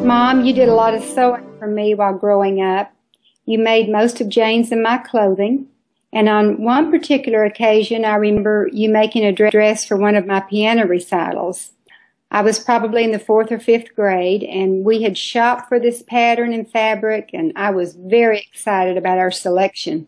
Mom, you did a lot of sewing for me while growing up. You made most of Jane's and my clothing. And on one particular occasion, I remember you making a dress for one of my piano recitals. I was probably in the 4th or 5th grade, and we had shopped for this pattern and fabric, and I was very excited about our selection.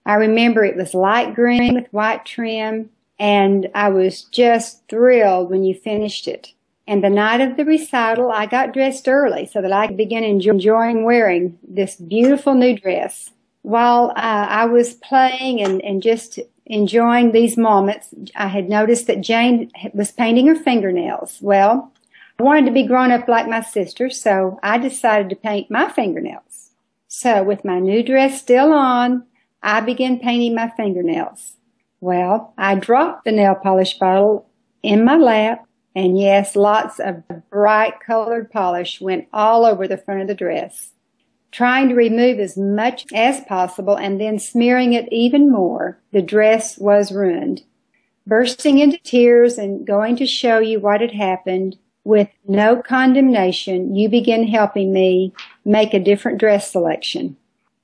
I remember it was light green with white trim, and I was just thrilled when you finished it. And the night of the recital, I got dressed early so that I could begin enjoying wearing this beautiful new dress. While I was playing and just enjoying these moments, I had noticed that Jane was painting her fingernails. Well, I wanted to be grown up like my sister, so I decided to paint my fingernails. So with my new dress still on, I began painting my fingernails. Well, I dropped the nail polish bottle in my lap, and yes, lots of bright colored polish went all over the front of the dress. Trying to remove as much as possible and then smearing it even more, the dress was ruined. Bursting into tears and going to show you what had happened, with no condemnation, you began helping me make a different dress selection.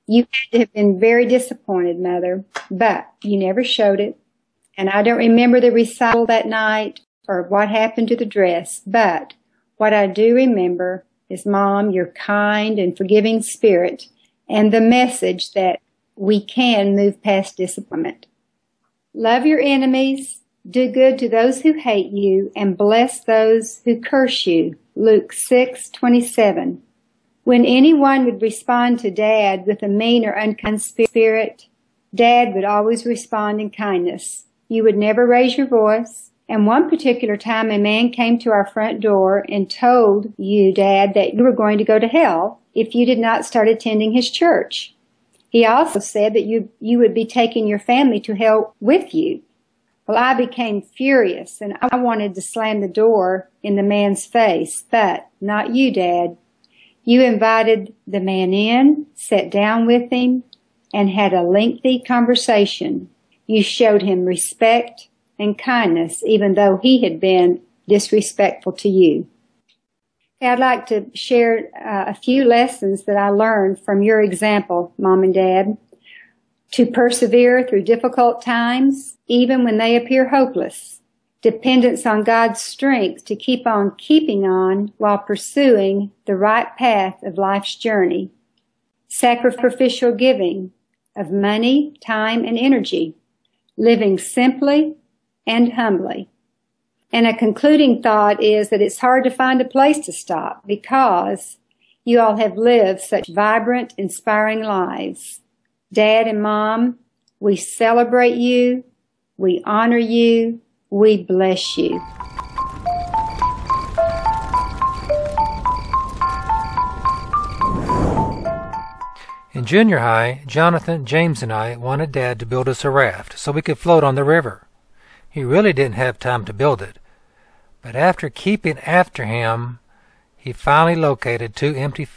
You had to have been very disappointed, Mother, but you never showed it. And I don't remember the recital that night or what happened to the dress, but what I do remember is, Mom, your kind and forgiving spirit and the message that we can move past disappointment. Love your enemies, do good to those who hate you, and bless those who curse you. Luke 6:27. When anyone would respond to Dad with a mean or unkind spirit, Dad would always respond in kindness. You would never raise your voice. And one particular time, a man came to our front door and told you, Dad, that you were going to go to hell if you did not start attending his church. He also said that you would be taking your family to hell with you. Well, I became furious, and I wanted to slam the door in the man's face, but not you, Dad. You invited the man in, sat down with him, and had a lengthy conversation. You showed him respect and kindness, even though he had been disrespectful to you. I'd like to share a few lessons that I learned from your example, Mom and Dad. To persevere through difficult times, even when they appear hopeless. Dependence on God's strength to keep on keeping on while pursuing the right path of life's journey. Sacrificial giving of money, time, and energy. Living simply and humbly. And a concluding thought is that it's hard to find a place to stop because you all have lived such vibrant, inspiring lives. Dad and Mom, we celebrate you, we honor you, we bless you. In junior high, Jonathan, James, and I wanted Dad to build us a raft so we could float on the river. He really didn't have time to build it, but after keeping after him, he finally located 2 empty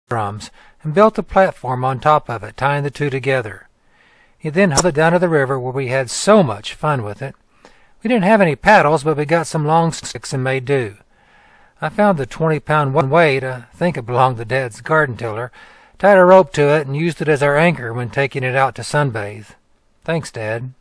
drums and built a platform on top of it, tying the 2 together. He then hauled it down to the river where we had so much fun with it. We didn't have any paddles, but we got some long sticks and made do. I found the 20-pound weight, I think it belonged to Dad's garden tiller, tied a rope to it, and used it as our anchor when taking it out to sunbathe. Thanks, Dad.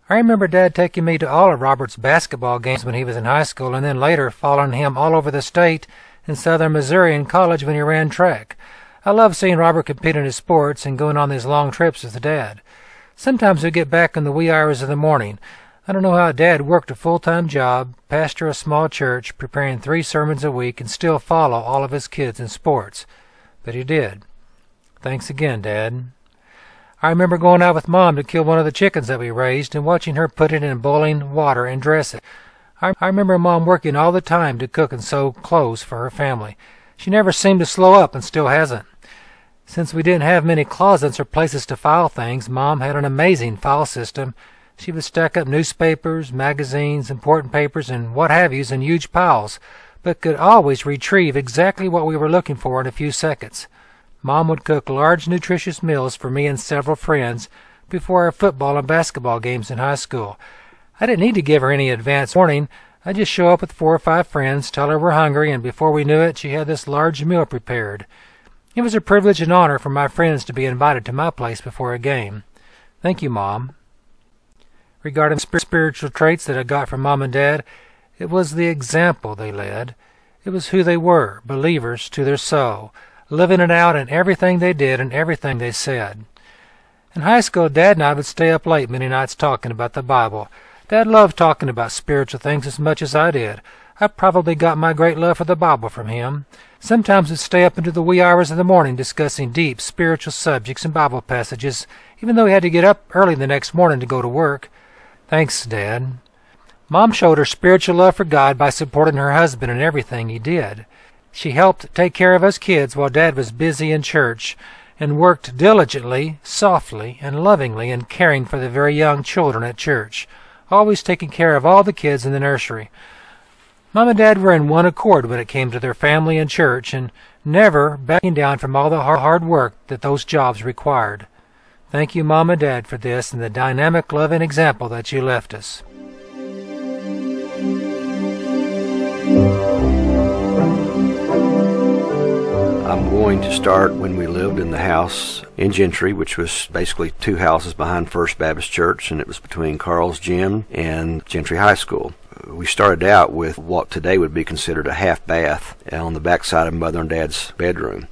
I remember Dad taking me to all of Robert's basketball games when he was in high school, and then later following him all over the state in southern Missouri in college when he ran track. I love seeing Robert compete in his sports and going on these long trips with Dad. Sometimes we get back in the wee hours of the morning. I don't know how Dad worked a full-time job, pastor a small church, preparing 3 sermons a week, and still follow all of his kids in sports. But he did. Thanks again, Dad. I remember going out with Mom to kill one of the chickens that we raised and watching her put it in boiling water and dress it. I remember Mom working all the time to cook and sew clothes for her family. She never seemed to slow up and still hasn't. Since we didn't have many closets or places to file things, Mom had an amazing file system. She would stack up newspapers, magazines, important papers, and what have yous in huge piles, but could always retrieve exactly what we were looking for in a few seconds. Mom would cook large, nutritious meals for me and several friends, before our football and basketball games in high school. I didn't need to give her any advance warning. I'd just show up with 4 or 5 friends, tell her we're hungry, and before we knew it, she had this large meal prepared. It was a privilege and honor for my friends to be invited to my place before a game. Thank you, Mom. Regarding spiritual traits that I got from Mom and Dad, it was the example they led. It was who they were, believers to their soul, living it out in everything they did and everything they said. In high school, Dad and I would stay up late many nights talking about the Bible. Dad loved talking about spiritual things as much as I did. I probably got my great love for the Bible from him. Sometimes we'd stay up into the wee hours of the morning discussing deep spiritual subjects and Bible passages, even though we had to get up early the next morning to go to work. Thanks, Dad. Mom showed her spiritual love for God by supporting her husband in everything he did. She helped take care of us kids while Dad was busy in church, and worked diligently, softly, and lovingly in caring for the very young children at church, always taking care of all the kids in the nursery. Mom and Dad were in one accord when it came to their family and church, and never backing down from all the hard work that those jobs required. Thank you, Mom and Dad, for this and the dynamic, loving example that you left us. I'm going to start when we lived in the house in Gentry, which was basically 2 houses behind First Baptist Church, and it was between Carl's Gym and Gentry High School. We started out with what today would be considered a half bath on the back side of Mother and Dad's bedroom.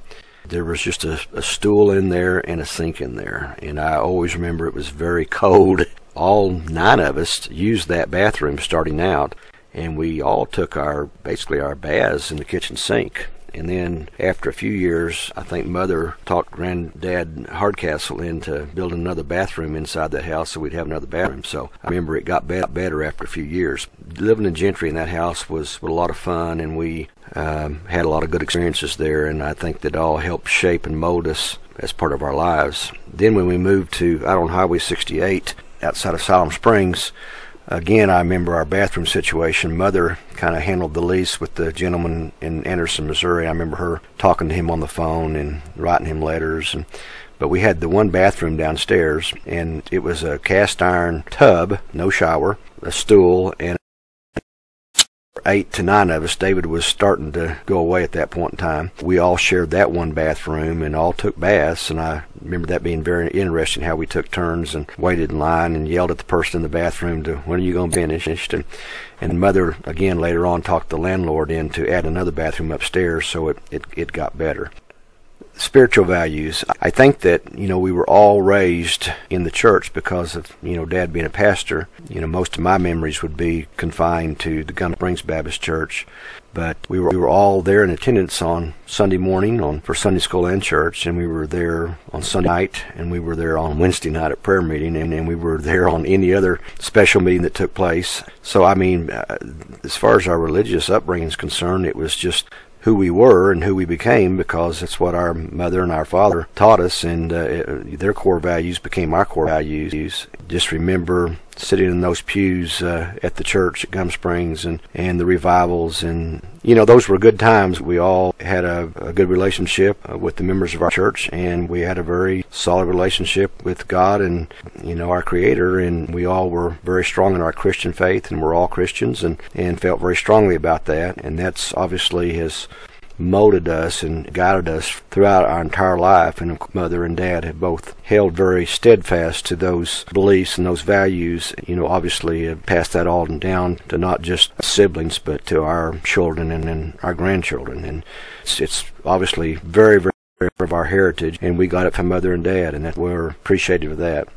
There was just a stool in there and a sink in there, and I always remember it was very cold. All 9 of us used that bathroom starting out, and we all took basically our baths in the kitchen sink. And then after a few years, I think Mother talked Granddad Hardcastle into building another bathroom inside the house so we'd have another bathroom. So I remember it got better after a few years. Living in Gentry in that house was a lot of fun, and we had a lot of good experiences there, and I think that all helped shape and mold us as part of our lives. Then when we moved out on Highway 68 outside of Siloam Springs, again, I remember our bathroom situation. Mother kind of handled the lease with the gentleman in Anderson, Missouri. I remember her talking to him on the phone and writing him letters. But we had the one bathroom downstairs, and it was a cast iron tub, no shower, a stool, and 8 to 9 of us. David was starting to go away at that point in time. We all shared that one bathroom and all took baths, and I remember that being very interesting, how we took turns and waited in line and yelled at the person in the bathroom to, when are you going to finish? And Mother, again, later on talked the landlord in to add another bathroom upstairs, so it got better. Spiritual values. I think that, we were all raised in the church because of, Dad being a pastor. Most of my memories would be confined to the Gum Springs Baptist Church. But we were all there in attendance on Sunday morning for Sunday school and church, and we were there on Sunday night, and we were there on Wednesday night at prayer meeting, and we were there on any other special meeting that took place. So, as far as our religious upbringing is concerned, it was just who we were and who we became, because it's what our mother and our father taught us, and their core values became our core values. Just remember sitting in those pews at the church at Gum Springs and the revivals, and those were good times. We all had a good relationship with the members of our church, and we had a very solid relationship with God and our Creator, and we all were very strong in our Christian faith, and we're all Christians, and felt very strongly about that, and that's obviously has molded us and guided us throughout our entire life. And Mother and Dad have both held very steadfast to those beliefs and those values. Obviously have passed that all down to not just siblings, but to our children and our grandchildren. And it's obviously very, very of our heritage, and we got it from Mother and Dad, and that we're appreciative of that.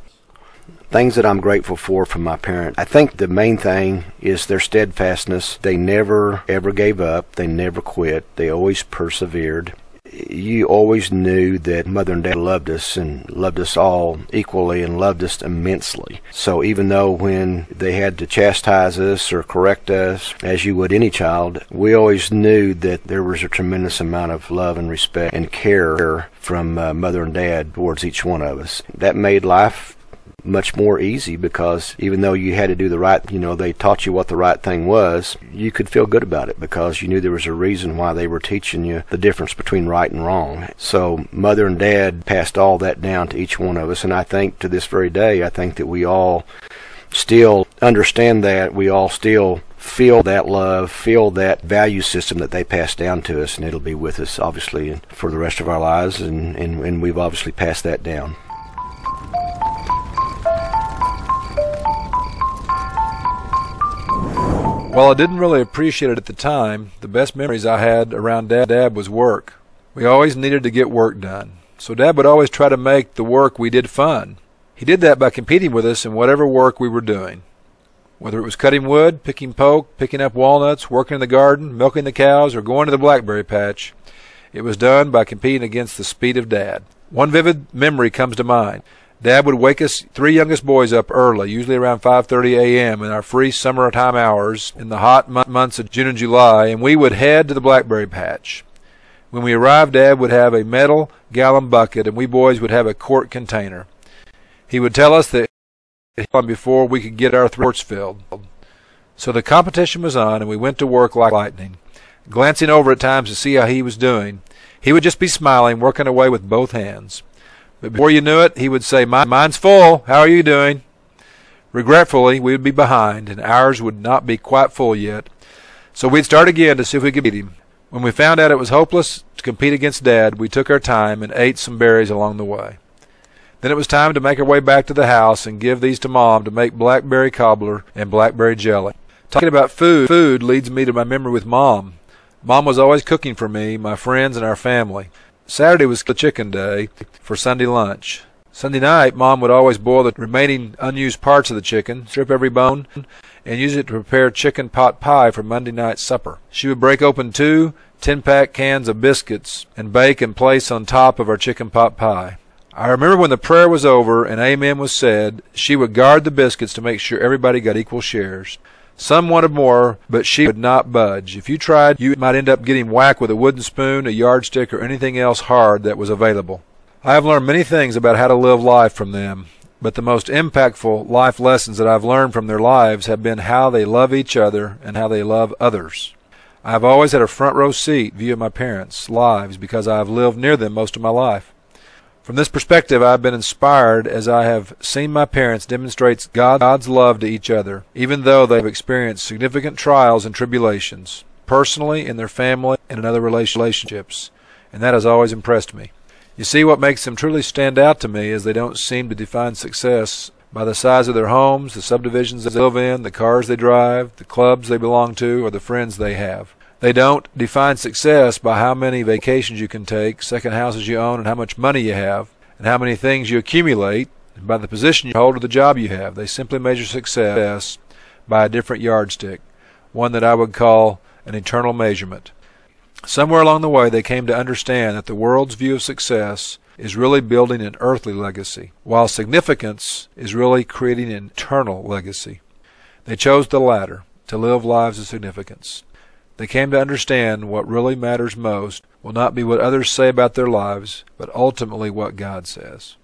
Things that I'm grateful for from my parents. I think the main thing is their steadfastness. They never, ever gave up. They never quit. They always persevered. You always knew that Mother and Dad loved us and loved us all equally and loved us immensely. So even though when they had to chastise us or correct us, as you would any child, we always knew that there was a tremendous amount of love and respect and care from Mother and Dad towards each one of us. That made life much more easy, because even though you had to do the right, they taught you what the right thing was, you could feel good about it because you knew there was a reason why they were teaching you the difference between right and wrong. So Mother and Dad passed all that down to each one of us, and I think to this very day, I think that we all still understand that. We all still feel that love, feel that value system that they passed down to us, and it'll be with us obviously for the rest of our lives, and we've obviously passed that down. While I didn't really appreciate it at the time, the best memories I had around Dad was work. We always needed to get work done, so Dad would always try to make the work we did fun. He did that by competing with us in whatever work we were doing. Whether it was cutting wood, picking poke, picking up walnuts, working in the garden, milking the cows, or going to the blackberry patch, it was done by competing against the speed of Dad. One vivid memory comes to mind. Dad would wake us three youngest boys up early, usually around 5:30 a.m. in our free summertime hours in the hot months of June and July, and we would head to the blackberry patch. When we arrived, Dad would have a metal gallon bucket, and we boys would have a quart container. He would tell us that before we could get our quarts filled. So the competition was on, and we went to work like lightning. Glancing over at times to see how he was doing, he would just be smiling, working away with both hands. But before you knew it, he would say, "Mine's full. How are you doing?" Regretfully, we would be behind, and ours would not be quite full yet. So we'd start again to see if we could beat him. When we found out it was hopeless to compete against Dad, we took our time and ate some berries along the way. Then it was time to make our way back to the house and give these to Mom to make blackberry cobbler and blackberry jelly. Talking about food leads me to my memory with Mom. Mom was always cooking for me, my friends, and our family. Saturday was the chicken day for Sunday lunch. Sunday night, Mom would always boil the remaining unused parts of the chicken, strip every bone, and use it to prepare chicken pot pie for Monday night supper. She would break open 2 10-pack cans of biscuits and bake and place on top of our chicken pot pie. I remember when the prayer was over and amen was said, she would guard the biscuits to make sure everybody got equal shares. Some wanted more, but she would not budge. If you tried, you might end up getting whacked with a wooden spoon, a yardstick, or anything else hard that was available. I have learned many things about how to live life from them, but the most impactful life lessons that I've learned from their lives have been how they love each other and how they love others. I have always had a front row seat view of my parents' lives because I have lived near them most of my life. From this perspective, I have been inspired as I have seen my parents demonstrate God's love to each other, even though they have experienced significant trials and tribulations, personally, in their family, and in other relationships, and that has always impressed me. You see, what makes them truly stand out to me is they don't seem to define success by the size of their homes, the subdivisions they live in, the cars they drive, the clubs they belong to, or the friends they have. They don't define success by how many vacations you can take, second houses you own, and how much money you have, and how many things you accumulate, and by the position you hold or the job you have. They simply measure success by a different yardstick, one that I would call an eternal measurement. Somewhere along the way, they came to understand that the world's view of success is really building an earthly legacy, while significance is really creating an eternal legacy. They chose the latter, to live lives of significance. They came to understand what really matters most will not be what others say about their lives, but ultimately what God says.